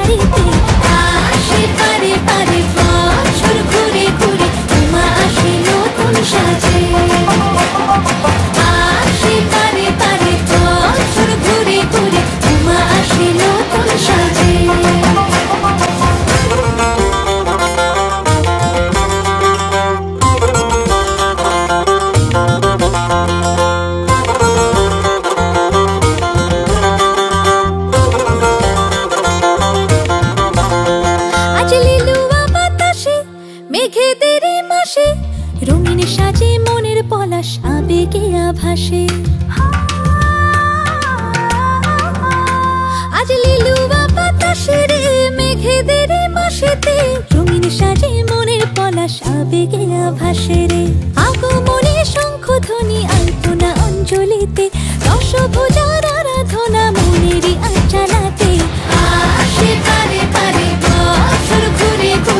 বাড়িতে আসে পারে পারে বছর ঘুরে ঘুরে উমা আসে নতুন সাজে আসে পারে পারে বছর ঘুরে ঘুরে উমা আসে নতুন সাজে মেঘেদেরই মাসে রঙিন সাজে মনের পলাশ আবেগে আভাসে আজ লিলুয়া বাতাসে রে মেঘেদেরই মাসেতে রঙিন সাজে মনের পলাশ আবেগে আভাসে রে আগমনে শঙ্খধ্বনি আলপনা অঞ্জলিতে দশভুজার আরাধনা মনেরই আচালাতে আসে পারে পারে বছর ঘুরে ঘুরে